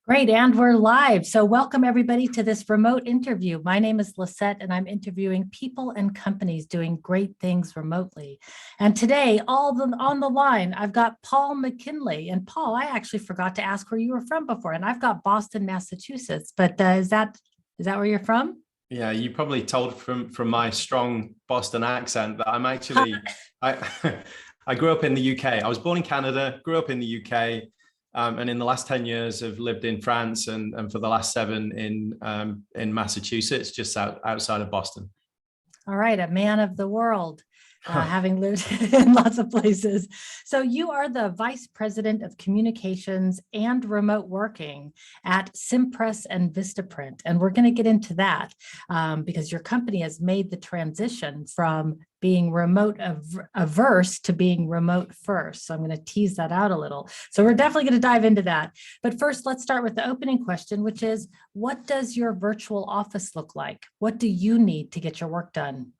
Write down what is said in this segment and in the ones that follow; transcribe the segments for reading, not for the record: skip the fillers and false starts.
Great, and we're live. So welcome everybody to this remote interview. My name is Lisette and I'm interviewing people and companies doing great things remotely. And today, on the line, I've got Paul McKinlay. And Paul, I actually forgot to ask where you were from before, and I've got Boston, Massachusetts, but is that where you're from? Yeah, you probably told from my strong Boston accent that I'm actually I I grew up in the UK. I was born in Canada, grew up in the UK, and in the last 10 years have lived in France and for the last seven in Massachusetts, just outside of Boston. All right, a man of the world, having lived in lots of places. So you are the Vice President of Communications and Remote Working at Cimpress and Vistaprint. And we're going to get into that because your company has made the transition from being remote averse to being remote first. So I'm going to tease that out a little. So we're definitely going to dive into that. But first, let's start with the opening question, which is, what does your virtual office look like? What do you need to get your work done?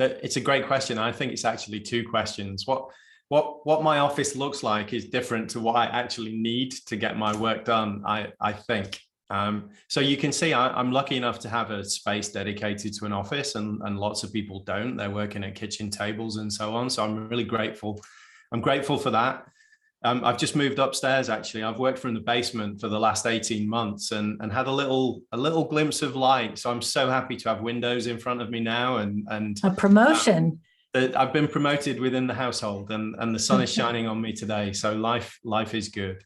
It's a great question. I think it's actually two questions. What my office looks like is different to what I actually need to get my work done, I think. So you can see I'm lucky enough to have a space dedicated to an office, and lots of people don't. They're working at kitchen tables and so on. So I'm really grateful. I'm grateful for that. I've just moved upstairs, actually. I've worked from the basement for the last 18 months and had a little glimpse of light. So I'm so happy to have windows in front of me now. And A promotion. I've been promoted within the household, and the sun is shining on me today. So life is good.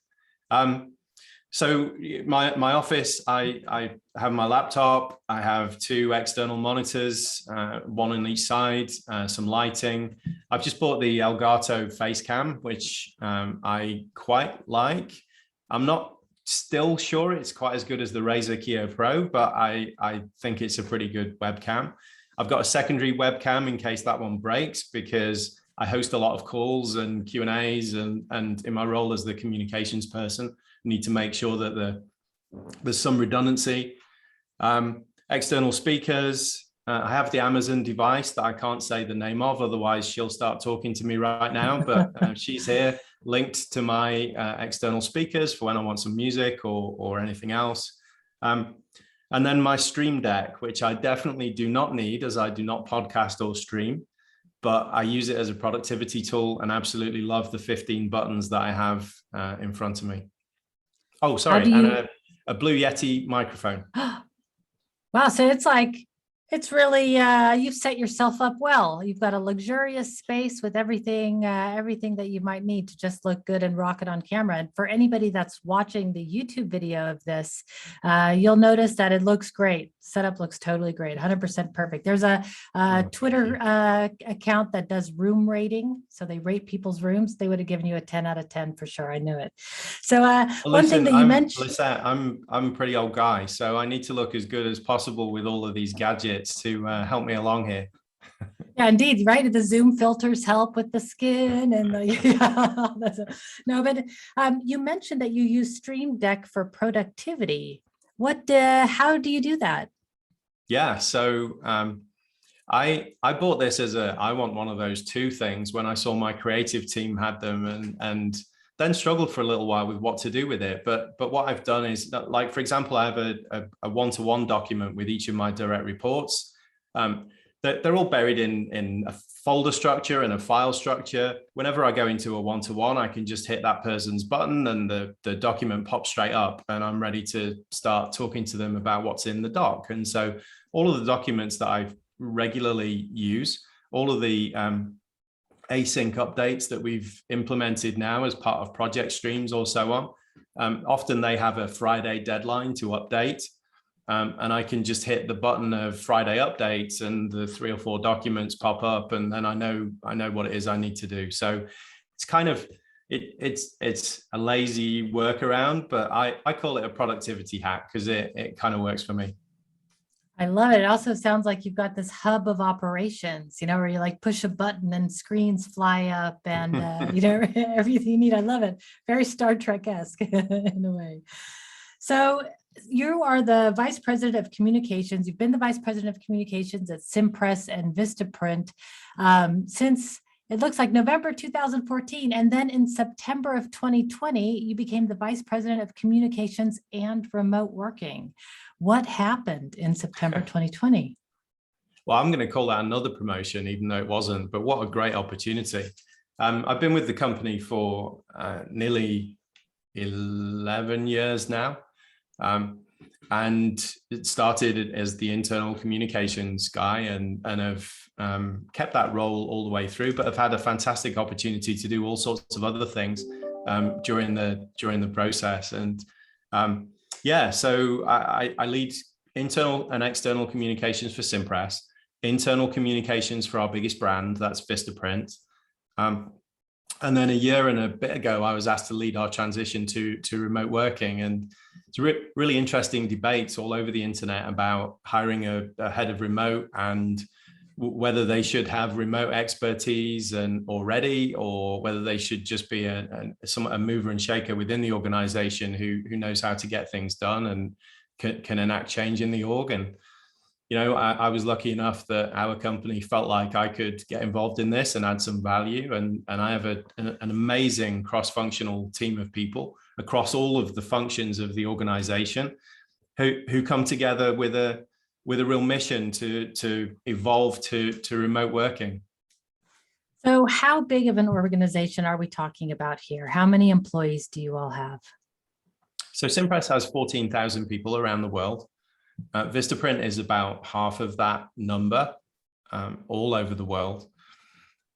So my office, I have my laptop, I have two external monitors, one on each side, some lighting. I've just bought the Elgato face cam, which I quite like. I'm not still sure it's quite as good as the Razer Kio Pro, but I think it's a pretty good webcam. I've got a secondary webcam in case that one breaks, because I host a lot of calls and Q&As, and in my role as the communications person, need to make sure that there's some redundancy. External speakers. I have the Amazon device that I can't say the name of, otherwise she'll start talking to me right now, but she's here linked to my external speakers for when I want some music or anything else. And then my Stream Deck, which I definitely do not need, as I do not podcast or stream, but I use it as a productivity tool and absolutely love the 15 buttons that I have in front of me. Oh, sorry, and a Blue Yeti microphone. Wow, so it's really you've set yourself up well. You've got a luxurious space with everything that you might need to just look good and rock it on camera. And for anybody that's watching the YouTube video of this, you'll notice that it looks great. Setup looks totally great, 100% perfect. There's a Twitter account that does room rating. So they rate people's rooms. They would have given you a 10 out of 10 for sure. I knew it. So one thing that you mentioned. Listen, I'm a pretty old guy, so I need to look as good as possible with all of these gadgets to help me along here. Yeah, indeed, right? The Zoom filters help with the skin and no, but you mentioned that you use Stream Deck for productivity. How do you do that? Yeah, so I bought this as I want one of those two things when I saw my creative team had them, and then struggled for a little while with what to do with it. But what I've done is, like, for example, I have a one-to-one document with each of my direct reports. They're all buried in a folder structure and a file structure. Whenever I go into a one-to-one, I can just hit that person's button and the document pops straight up, and I'm ready to start talking to them about what's in the doc. And so all of the documents that I regularly use, all of the async updates that we've implemented now as part of project streams or so on, often they have a Friday deadline to update. And I can just hit the button of Friday updates and the 3 or 4 documents pop up, and then I know what it is I need to do. So it's kind of, it's a lazy workaround, but I call it a productivity hack because it kind of works for me. I love it. It also sounds like you've got this hub of operations, where you like push a button and screens fly up and, everything you need. I love it. Very Star Trek-esque in a way. So you are the Vice President of Communications. You've been the Vice President of Communications at Cimpress and Vistaprint since It looks like November 2014. And then in September of 2020, you became the Vice President of Communications and Remote Working. What happened in September 2020? Well, I'm going to call that another promotion, even though it wasn't, but what a great opportunity. I've been with the company for nearly 11 years now. And it started as the internal communications guy and have kept that role all the way through, but I've had a fantastic opportunity to do all sorts of other things during the process. And yeah, so I lead internal and external communications for Cimpress, internal communications for our biggest brand, that's Vistaprint. And then a year and a bit ago, I was asked to lead our transition to remote working. And it's really interesting debates all over the internet about hiring a head of remote and whether they should have remote expertise and already, or whether they should just be a mover and shaker within the organization who knows how to get things done and can enact change in the org. And you know, I was lucky enough that our company felt like I could get involved in this and add some value. And I have an amazing cross-functional team of people across all of the functions of the organization who come together with a real mission to evolve to remote working. So how big of an organization are we talking about here? How many employees do you all have? So Cimpress has 14,000 people around the world. Vistaprint is about half of that number, all over the world.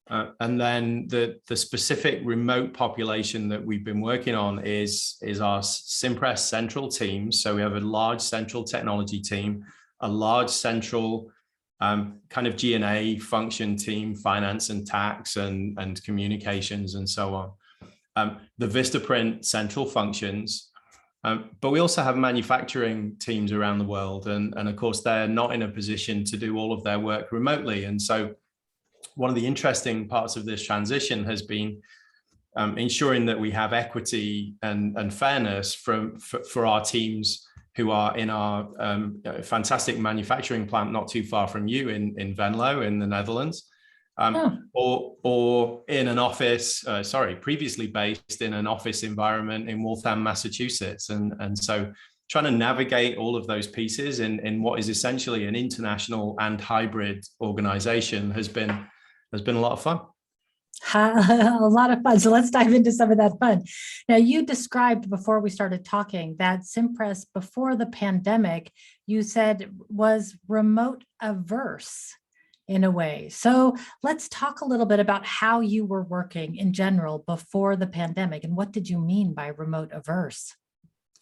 And then the specific remote population that we've been working on is our Cimpress central team. So we have a large central technology team, a large central kind of G&A function team, finance and tax and communications and so on. The Vistaprint central functions. But we also have manufacturing teams around the world. And of course, they're not in a position to do all of their work remotely. And so one of the interesting parts of this transition has been ensuring that we have equity and fairness for our teams who are in our fantastic manufacturing plant not too far from you in Venlo in the Netherlands. Or in an office, previously based in an office environment in Waltham, Massachusetts. And so trying to navigate all of those pieces in what is essentially an international and hybrid organization has been a lot of fun. A lot of fun. So let's dive into some of that fun. Now, you described before we started talking that Cimpress before the pandemic, you said was remote averse in a way. So let's talk a little bit about how you were working in general before the pandemic and what did you mean by remote averse?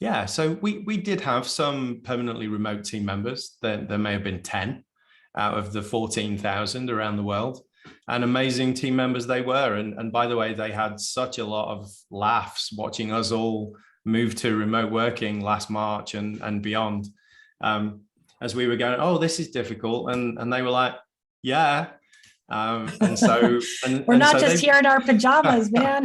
Yeah, so we did have some permanently remote team members. There may have been 10 out of the 14,000 around the world, and amazing team members they were. And by the way, they had such a lot of laughs watching us all move to remote working last March and beyond. As we were going, oh, this is difficult. And they were like, yeah. And so we're not just here in our pajamas, man.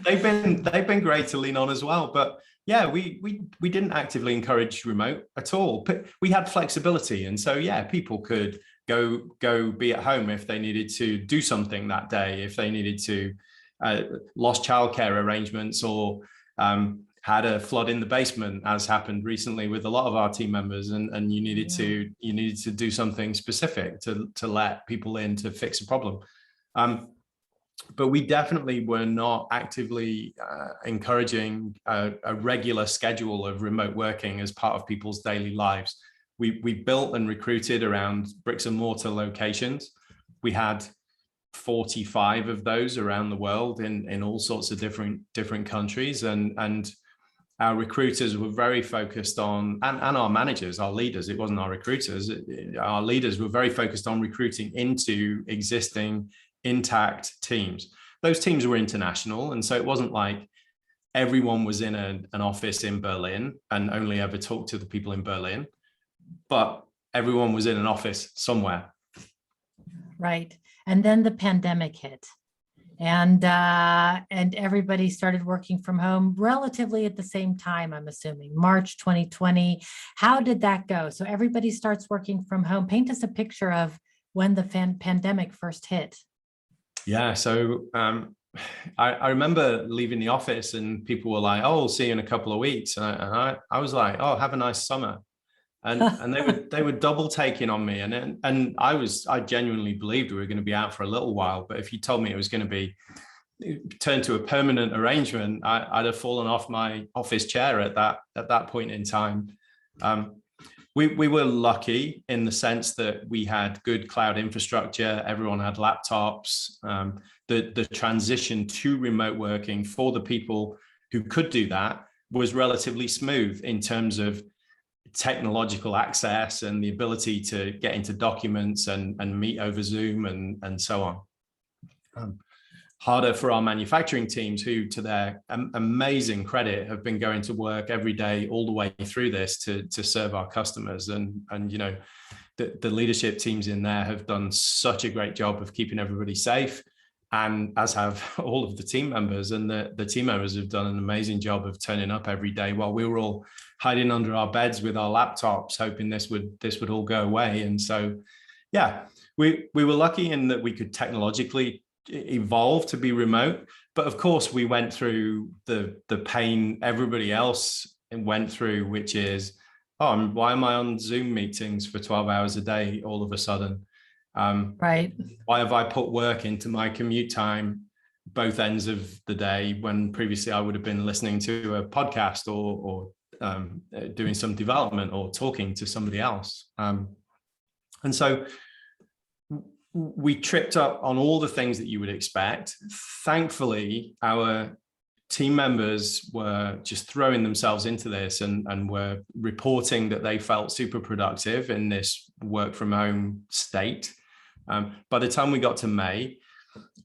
they've been great to lean on as well. But yeah, we didn't actively encourage remote at all. But we had flexibility. And so yeah, people could go be at home if they needed to do something that day, if they needed to lost childcare arrangements or had a flood in the basement, as happened recently with a lot of our team members, and you needed to do something specific to let people in to fix a problem. But we definitely were not actively encouraging a regular schedule of remote working as part of people's daily lives. We built and recruited around bricks and mortar locations. We had 45 of those around the world in all sorts of different countries, and our recruiters were very focused on, and our managers, our leaders, it wasn't our recruiters, our leaders were very focused on recruiting into existing intact teams. Those teams were international, and so it wasn't like everyone was in an office in Berlin and only ever talked to the people in Berlin, but everyone was in an office somewhere. Right. And then the pandemic hit. And everybody started working from home relatively at the same time, I'm assuming, March 2020. How did that go? So everybody starts working from home. Paint us a picture of when the pandemic first hit. Yeah, so I remember leaving the office and people were like, "Oh, we'll see you in a couple of weeks," and I was like, "Oh, have a nice summer," and they were double taking on me, and I genuinely believed we were going to be out for a little while, but if you told me it was going to be turned to a permanent arrangement, I'd have fallen off my office chair at that point in time. We were lucky in the sense that we had good cloud infrastructure. Everyone had laptops. The transition to remote working for the people who could do that was relatively smooth in terms of technological access and the ability to get into documents and meet over Zoom and so on. Harder for our manufacturing teams who, to their amazing credit, have been going to work every day all the way through this to serve our customers. And you know, the leadership teams in there have done such a great job of keeping everybody safe, and as have all of the team members. And the team members have done an amazing job of turning up every day while we were all hiding under our beds with our laptops, hoping this would all go away. And so, yeah, we were lucky in that we could technologically evolve to be remote, but of course we went through the pain everybody else went through, which is, oh, why am I on Zoom meetings for 12 hours a day all of a sudden? Right. Why have I put work into my commute time both ends of the day when previously I would have been listening to a podcast or doing some development or talking to somebody else? And so we tripped up on all the things that you would expect. Thankfully, our team members were just throwing themselves into this and were reporting that they felt super productive in this work from home state. By the time we got to May,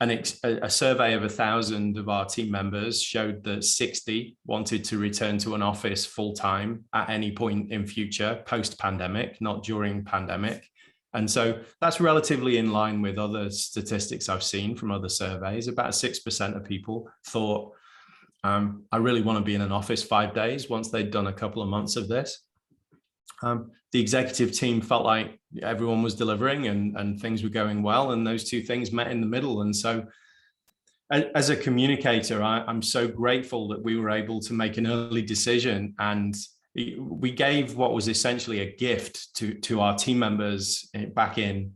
a survey of 1,000 of our team members showed that 60 wanted to return to an office full time at any point in future, post-pandemic, not during pandemic. And so that's relatively in line with other statistics I've seen from other surveys. About 6% of people thought, I really want to be in an office 5 days once they'd done a couple of months of this. The executive team felt like everyone was delivering and things were going well, and those two things met in the middle. And so as a communicator, I'm so grateful that we were able to make an early decision, and we gave what was essentially a gift to our team members back in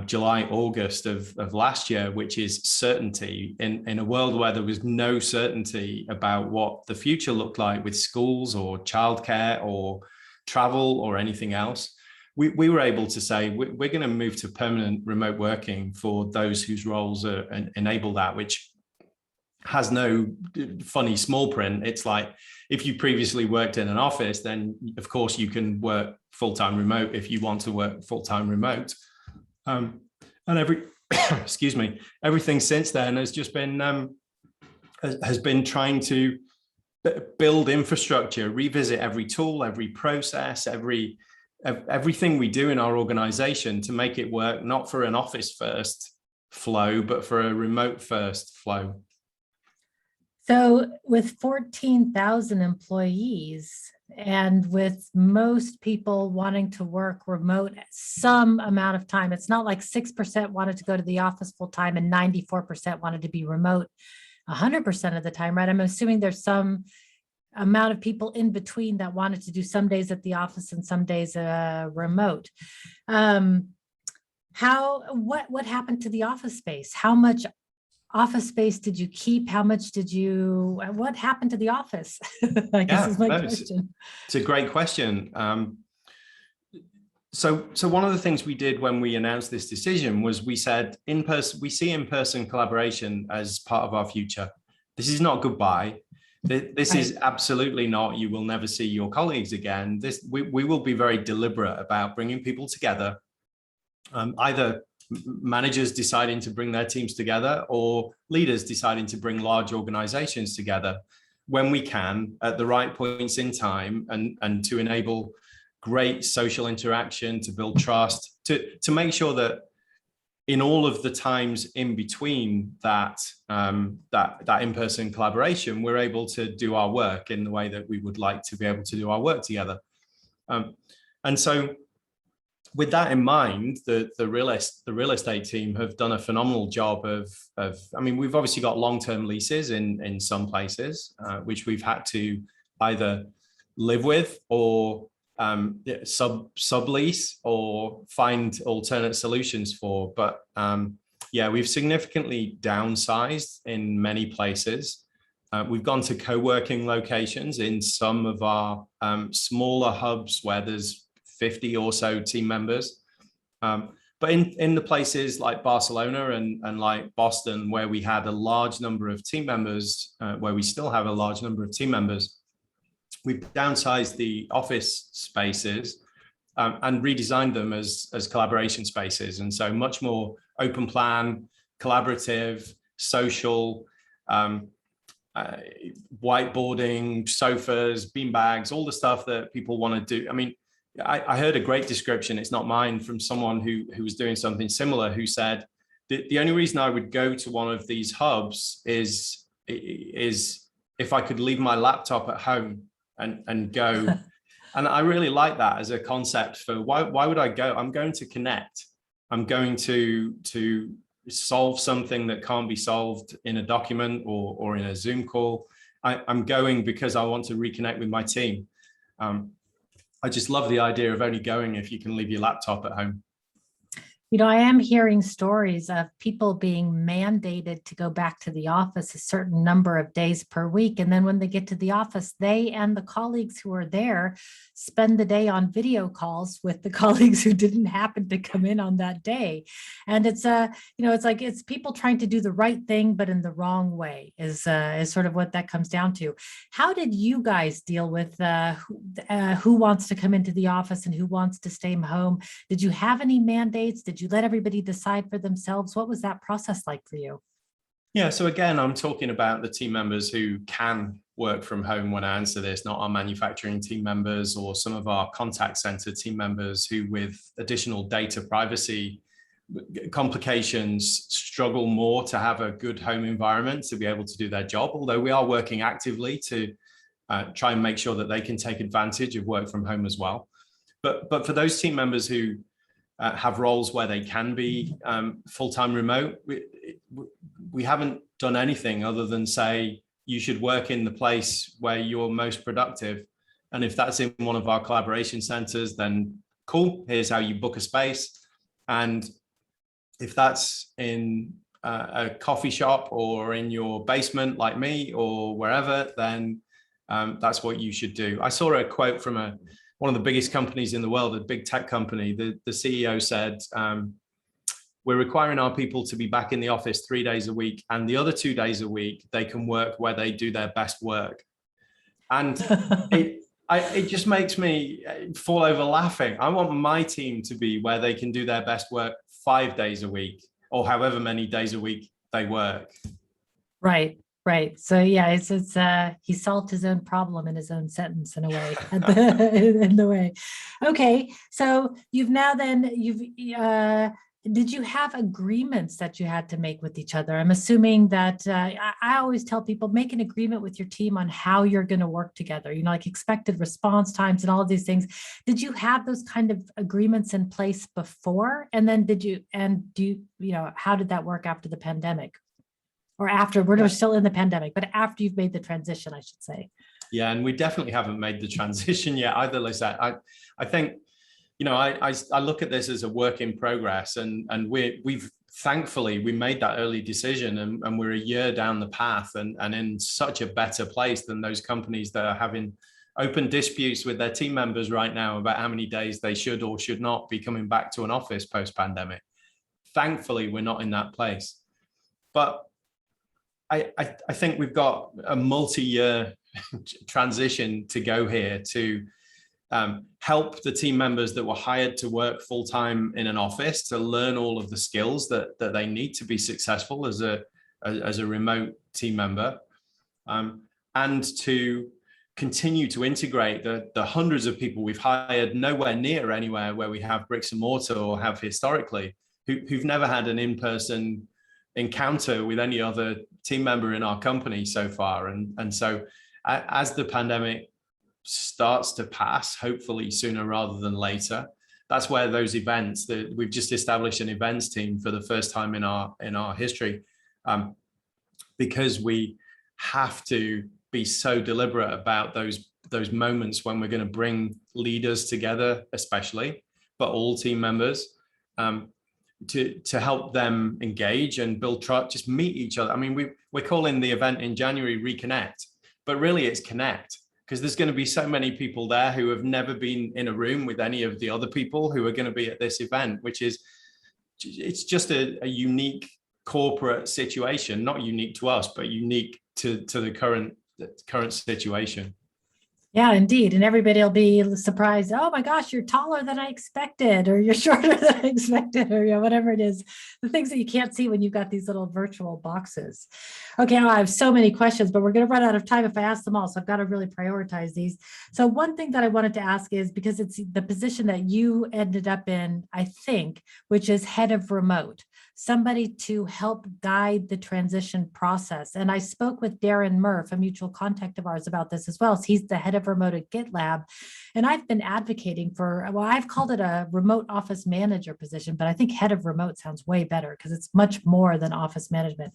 July, August of last year, which is certainty in a world where there was no certainty about what the future looked like with schools or childcare or travel or anything else. We were able to say, we're going to move to permanent remote working for those whose roles enable that, which has no funny small print. It's like, if you previously worked in an office, then of course you can work full-time remote if you want to work full-time remote. And excuse me, everything since then has just been trying to build infrastructure, revisit every tool, every process, everything we do in our organization to make it work, not for an office first flow, but for a remote first flow. So with 14,000 employees and with most people wanting to work remote some amount of time, it's not like 6% wanted to go to the office full time and 94% wanted to be remote 100% of the time, right? I'm assuming there's some amount of people in between that wanted to do some days at the office and some days remote. What happened to the office space? How much office space did you keep? What happened to the office? I guess is my question. It's a great question. So one of the things we did when we announced this decision was we said, we see in-person collaboration as part of our future. This is not goodbye. This is absolutely not, you will never see your colleagues again. We will be very deliberate about bringing people together, either managers deciding to bring their teams together or leaders deciding to bring large organizations together when we can at the right points in time, and to enable great social interaction, to build trust, to make sure that in all of the times in between that in-person collaboration, we're able to do our work in the way that we would like to be able to do our work together. And so with that in mind, the real estate team have done a phenomenal job I mean, we've obviously got long-term leases in some places, which we've had to either live with or sublease or find alternate solutions for. But yeah, we've significantly downsized in many places. We've gone to co-working locations in some of our smaller hubs where there's 50 or so team members. But in the places like Barcelona and like Boston, where we had a large number of team members, where we still have a large number of team members, we've downsized the office spaces and redesigned them as collaboration spaces. And so much more open plan, collaborative, social, whiteboarding, sofas, beanbags, all the stuff that people want to do. I mean, I heard a great description, it's not mine, from someone who was doing something similar, who said, the only reason I would go to one of these hubs is if I could leave my laptop at home and go. And I really like that as a concept for why would I go? I'm going to connect. I'm going to solve something that can't be solved in a document or in a Zoom call. I'm going because I want to reconnect with my team. I just love the idea of only going if you can leave your laptop at home. You know, I am hearing stories of people being mandated to go back to the office a certain number of days per week. And then when they get to the office, they and the colleagues who are there spend the day on video calls with the colleagues who didn't happen to come in on that day. And it's you know, it's like it's people trying to do the right thing, but in the wrong way is sort of what that comes down to. How did you guys deal with who wants to come into the office and who wants to stay home? Did you have any mandates? Did you let everybody decide for themselves? What was that process like for you? Yeah, so again, I'm talking about the team members who can work from home when I answer this, not our manufacturing team members or some of our contact center team members who, with additional data privacy complications, struggle more to have a good home environment to be able to do their job, although we are working actively to try and make sure that they can take advantage of work from home as well. But for those team members who have roles where they can be full-time remote, we haven't done anything other than say, you should work in the place where you're most productive. And if that's in one of our collaboration centers, then cool, here's how you book a space. And if that's in a coffee shop or in your basement like me or wherever, then that's what you should do. I saw a quote from one of the biggest companies in the world, a big tech company. The CEO said, we're requiring our people to be back in the office 3 days a week, and the other 2 days a week, they can work where they do their best work. And it just makes me fall over laughing. I want my team to be where they can do their best work 5 days a week, or however many days a week they work. Right. Right. So yeah, it's he solved his own problem in his own sentence in a way. In the way. Okay. So did you have agreements that you had to make with each other? I'm assuming that I always tell people, make an agreement with your team on how you're going to work together, you know, like expected response times and all of these things. Did you have those kind of agreements in place before? And then how did that work after the pandemic? Or after, we're still in the pandemic, but after you've made the transition, I should say. Yeah, and we definitely haven't made the transition yet either, Lisette. I think, you know, I look at this as a work in progress, and we've thankfully, we made that early decision, and we're a year down the path and in such a better place than those companies that are having open disputes with their team members right now about how many days they should or should not be coming back to an office post-pandemic. Thankfully, we're not in that place. But I think we've got a multi-year transition to go here to help the team members that were hired to work full-time in an office to learn all of the skills that they need to be successful as a remote team member, and to continue to integrate the hundreds of people we've hired nowhere near anywhere where we have bricks and mortar or have historically, who've never had an in-person encounter with any other team member in our company so far. And so as the pandemic starts to pass, hopefully sooner rather than later, that's where those events, that we've just established an events team for the first time in our history, because we have to be so deliberate about those moments when we're going to bring leaders together, especially, but all team members, to help them engage and build trust, just meet each other. I mean, we're calling the event in January Reconnect, but really it's Connect, because there's going to be so many people there who have never been in a room with any of the other people who are going to be at this event, it's just a unique corporate situation, not unique to us, but unique to the current situation. Yeah, indeed. And everybody will be surprised. Oh my gosh, you're taller than I expected, or you're shorter than I expected, or whatever it is, the things that you can't see when you've got these little virtual boxes. Okay, now I have so many questions, but we're going to run out of time if I ask them all. So I've got to really prioritize these. So one thing that I wanted to ask is, because it's the position that you ended up in, I think, which is head of remote, somebody to help guide the transition process. And I spoke with Darren Murph, a mutual contact of ours, about this as well. So he's the head of remote at GitLab. And I've been advocating for, well, I've called it a remote office manager position, but I think head of remote sounds way better because it's much more than office management.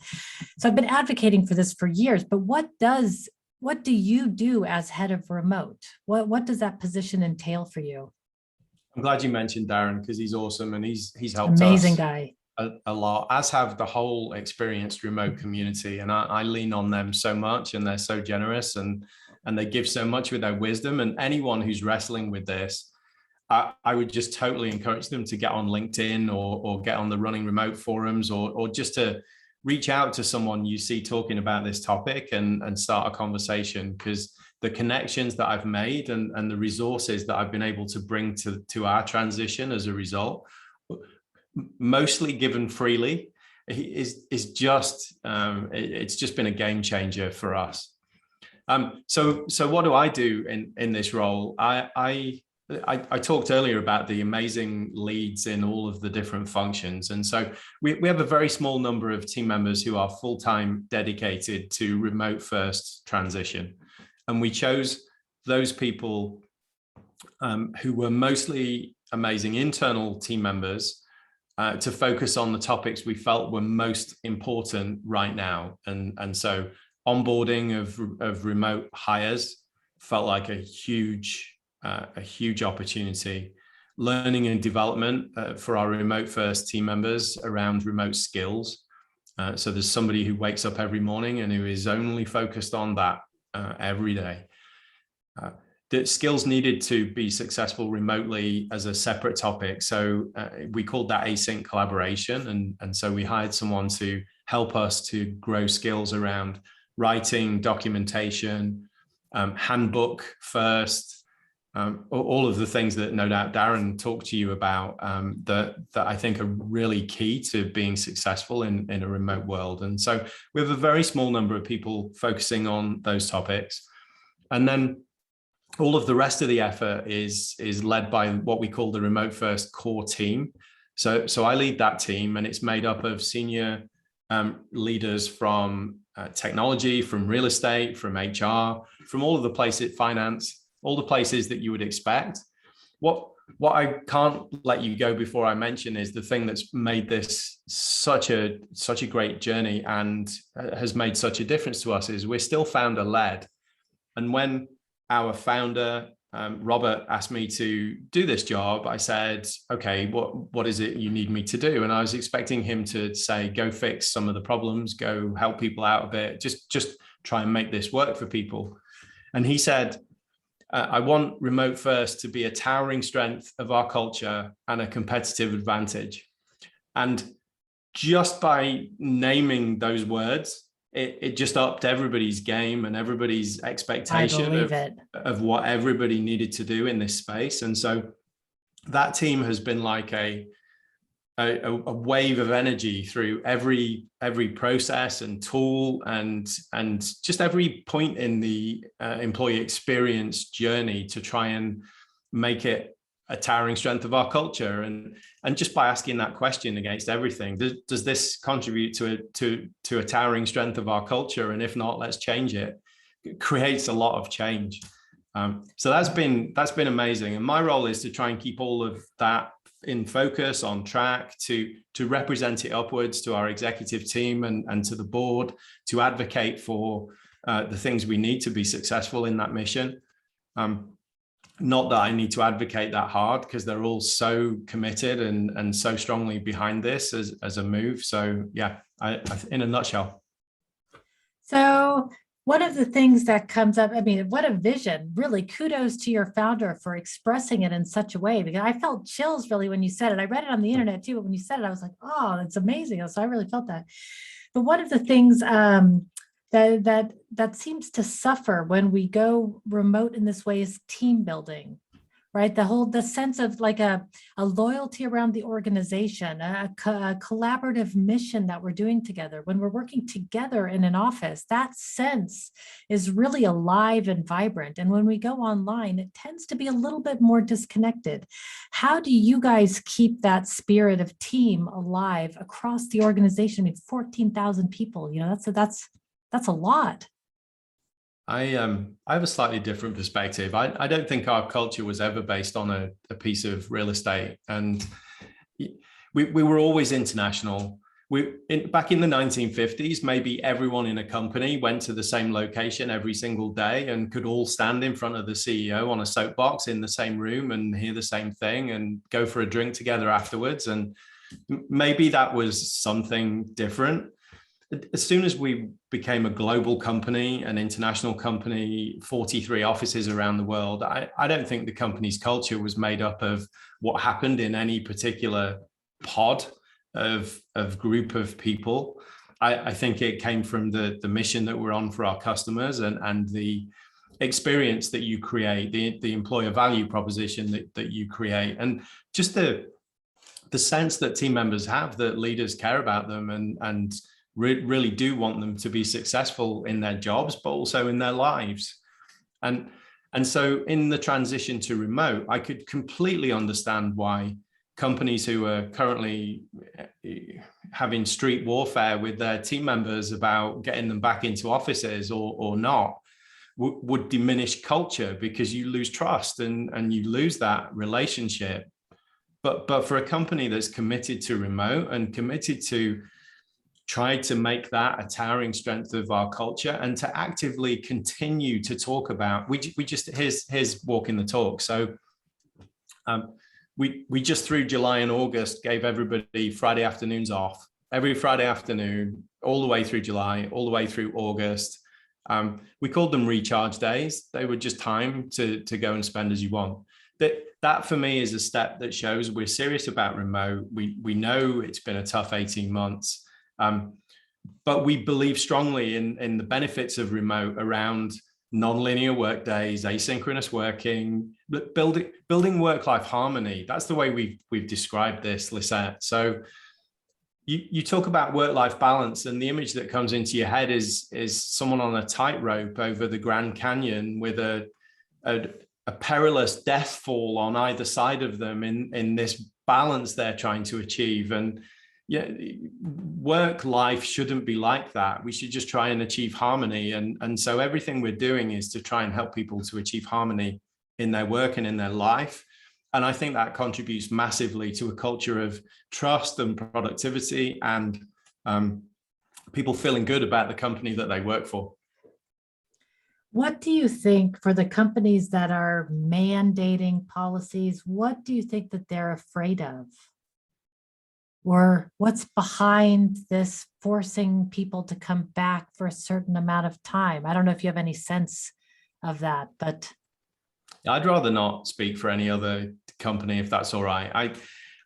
So I've been advocating for this for years, but what do you do as head of remote? What does that position entail for you? I'm glad you mentioned Darren, because he's awesome and he's helped Amazing us guy. A lot, as have the whole experienced remote community. And I lean on them so much, and they're so generous, and they give so much with their wisdom. And anyone who's wrestling with this, I would just totally encourage them to get on LinkedIn or get on the Running Remote forums, or just to reach out to someone you see talking about this topic and start a conversation, because the connections that I've made and the resources that I've been able to bring to our transition as a result, mostly given freely, is just it's just been a game changer for us. So what do I do in this role? I talked earlier about the amazing leads in all of the different functions, and so we have a very small number of team members who are full-time dedicated to remote first transition, and we chose those people who were mostly amazing internal team members to focus on the topics we felt were most important right now. And so onboarding of remote hires felt like a huge opportunity. Learning and development for our remote first team members around remote skills. So there's somebody who wakes up every morning and who is only focused on that every day. The skills needed to be successful remotely as a separate topic. So we called that async collaboration. And so we hired someone to help us to grow skills around writing, documentation, handbook first, all of the things that no doubt Darren talked to you about, that I think are really key to being successful in a remote world. And so we have a very small number of people focusing on those topics. And then all of the rest of the effort is led by what we call the remote first core team. So I lead that team, and it's made up of senior leaders from technology, from real estate, from HR, from all of the places, finance, all the places that you would expect. What I can't let you go before I mention is the thing that's made this such a great journey and has made such a difference to us is we're still founder led. And when our founder, Robert, asked me to do this job, I said, okay, what is it you need me to do? And I was expecting him to say, go fix some of the problems, go help people out a bit, just try and make this work for people. And he said, I want remote first to be a towering strength of our culture and a competitive advantage. And just by naming those words, it just upped everybody's game and everybody's expectation of what everybody needed to do in this space. And so that team has been like a wave of energy through every process and tool and just every point in the employee experience journey to try and make it a towering strength of our culture. And just by asking that question against everything, does this contribute to a towering strength of our culture? And if not, let's change it. It creates a lot of change. So that's been amazing. And my role is to try and keep all of that in focus, on track, to represent it upwards to our executive team and to the board, to advocate for the things we need to be successful in that mission. Not that I need to advocate that hard, because they're all so committed and so strongly behind this as a move. So yeah, in a nutshell. So one of the things that comes up, I mean, what a vision, really kudos to your founder for expressing it in such a way, because I felt chills really when you said it. I read it on the internet too, but when you said it, I was like, oh, that's amazing. So I really felt that. But one of the things that seems to suffer when we go remote in this way is team building, right? The sense of like a loyalty around the organization, a collaborative mission that we're doing together. When we're working together in an office, that sense is really alive and vibrant. And when we go online, it tends to be a little bit more disconnected. How do you guys keep that spirit of team alive across the organization? I mean, 14,000 people, that's a lot. I have a slightly different perspective. I don't think our culture was ever based on a piece of real estate, and we were always international. Back in the 1950s, maybe everyone in a company went to the same location every single day and could all stand in front of the CEO on a soapbox in the same room and hear the same thing and go for a drink together afterwards. And maybe that was something different. As soon as we became a global company, an international company, 43 offices around the world, I don't think the company's culture was made up of what happened in any particular pod of group of people. I think it came from the mission that we're on for our customers and the experience that you create, the employer value proposition that you create, and just the sense that team members have that leaders care about them and really do want them to be successful in their jobs, but also in their lives. And so in the transition to remote, I could completely understand why companies who are currently having street warfare with their team members about getting them back into offices or not would diminish culture, because you lose trust and you lose that relationship. But for a company that's committed to remote and committed to try to make that a towering strength of our culture and to actively continue to talk about, we just, here's walking the talk. So we just through July and August gave everybody Friday afternoons off, every Friday afternoon, all the way through July, all the way through August. We called them recharge days. They were just time to go and spend as you want. That for me is a step that shows we're serious about remote. We know it's been a tough 18 months. But we believe strongly in the benefits of remote around non-linear work days, asynchronous working, building work-life harmony. That's the way we've described this, Lisette. So you talk about work-life balance, and the image that comes into your head is someone on a tightrope over the Grand Canyon with a perilous death fall on either side of them in this balance they're trying to achieve. And yeah, work life shouldn't be like that. We should just try and achieve harmony. And so everything we're doing is to try and help people to achieve harmony in their work and in their life. And I think that contributes massively to a culture of trust and productivity and people feeling good about the company that they work for. What do you think for the companies that are mandating policies, what do you think that they're afraid of? Or what's behind this forcing people to come back for a certain amount of time? I don't know if you have any sense of that, but. I'd rather not speak for any other company, if that's all right.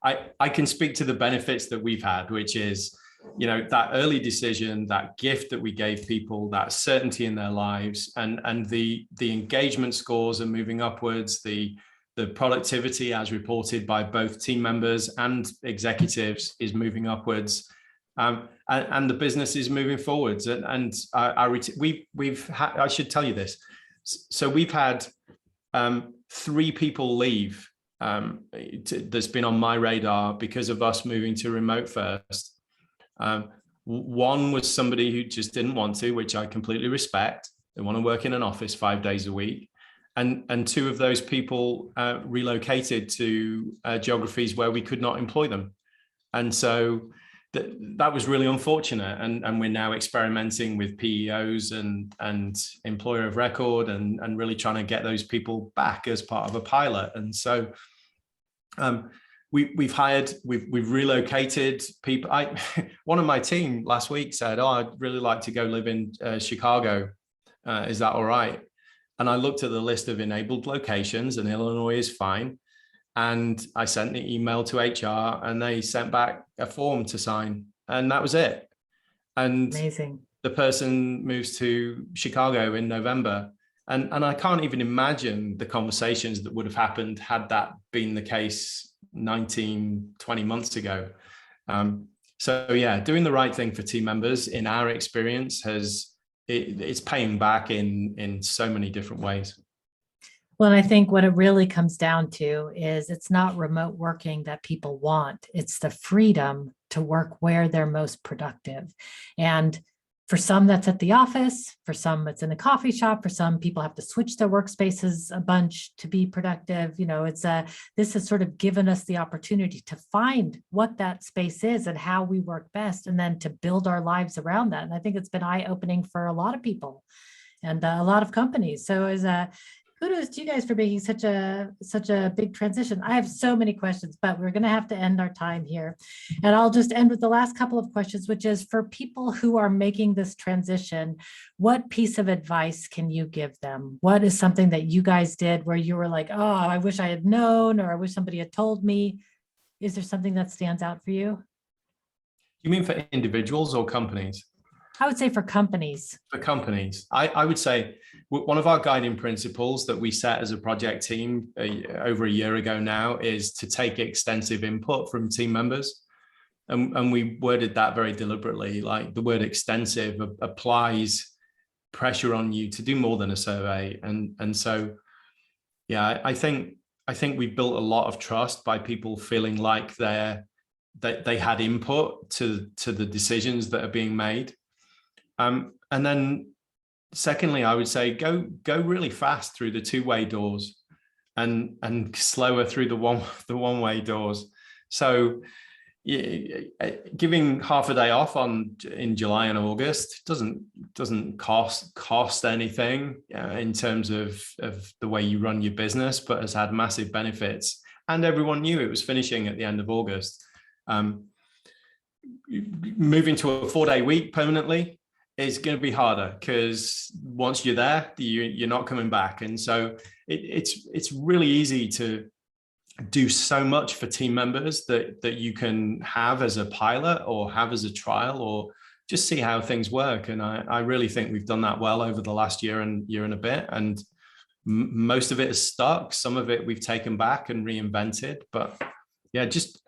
I can speak to the benefits that we've had, which is, that early decision, that gift that we gave people, that certainty in their lives, and the engagement scores are moving upwards, the productivity as reported by both team members and executives is moving upwards, and the business is moving forwards. And I should tell you this. So we've had 3 people leave that's been on my radar because of us moving to remote first. One was somebody who just didn't want to, which I completely respect. They want to work in an office 5 days a week. And two of those people relocated to geographies where we could not employ them. And so that was really unfortunate. And we're now experimenting with PEOs and employer of record and really trying to get those people back as part of a pilot. And so we've relocated people. One of my team last week said, "Oh, I'd really like to go live in Chicago. Is that all right?" And I looked at the list of enabled locations, and Illinois is fine. And I sent the email to HR, and they sent back a form to sign, and that was it. And amazing. The person moves to Chicago in November. And I can't even imagine the conversations that would have happened had that been the case 19, 20 months ago. So yeah, doing the right thing for team members, in our experience, it's paying back in so many different ways. Well, and I think what it really comes down to is it's not remote working that people want. It's the freedom to work where they're most productive. And for some, that's at the office. For some, it's in a coffee shop. For some, people have to switch their workspaces a bunch to be productive. This has sort of given us the opportunity to find what that space is and how we work best, and then to build our lives around that. And I think it's been eye-opening for a lot of people and a lot of companies. So kudos to you guys for making such a big transition. I have so many questions, but we're going to have to end our time here. And I'll just end with the last couple of questions, which is, for people who are making this transition, what piece of advice can you give them? What is something that you guys did where you were like, oh, I wish I had known, or I wish somebody had told me? Is there something that stands out for you? You mean for individuals or companies? I would say for companies. For companies, I would say one of our guiding principles that we set as a project team over a year ago now is to take extensive input from team members. And we worded that very deliberately. Like, the word extensive applies pressure on you to do more than a survey. And so, yeah, I think we've built a lot of trust by people feeling like they had input to the decisions that are being made. And then secondly, I would say go really fast through the two-way doors and slower through the one-way doors. So giving half a day off in July and August doesn't cost anything in terms of the way you run your business, but has had massive benefits. And everyone knew it was finishing at the end of August. Moving to a 4-day week permanently is going to be harder, because once you're there, you're not coming back. And so it's really easy to do so much for team members that you can have as a pilot or have as a trial, or just see how things work. And I really think we've done that well over the last year and a bit. And most of it is stuck. Some of it we've taken back and reinvented. But yeah, just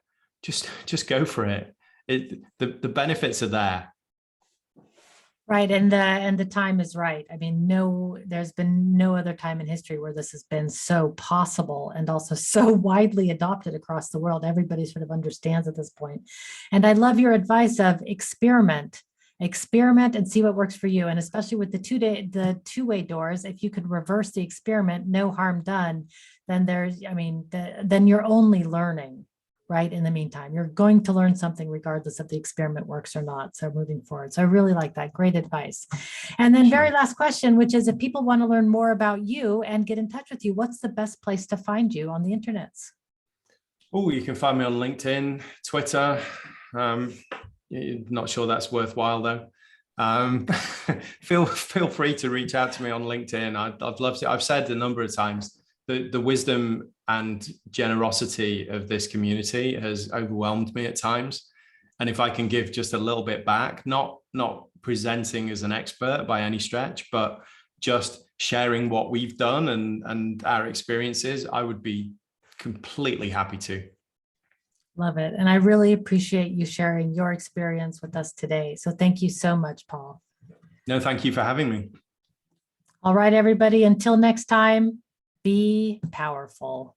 go for it. The benefits are there. Right. And the time is right. I mean, there's been no other time in history where this has been so possible and also so widely adopted across the world. Everybody sort of understands at this point. And I love your advice of experiment and see what works for you. And especially with the two-way doors, if you could reverse the experiment, no harm done, then then you're only learning. Right. In the meantime, you're going to learn something regardless if the experiment works or not. So moving forward. So I really like that. Great advice. And then very last question, which is, if people want to learn more about you and get in touch with you, what's the best place to find you on the internets? Oh, you can find me on LinkedIn, Twitter. Not sure that's worthwhile though. Feel free to reach out to me on LinkedIn. I'd love to. I've said a number of times, the wisdom and generosity of this community has overwhelmed me at times. And if I can give just a little bit back, not presenting as an expert by any stretch, but just sharing what we've done and our experiences, I would be completely happy to. Love it. And I really appreciate you sharing your experience with us today. So thank you so much, Paul. No, thank you for having me. All right, everybody, until next time, be powerful.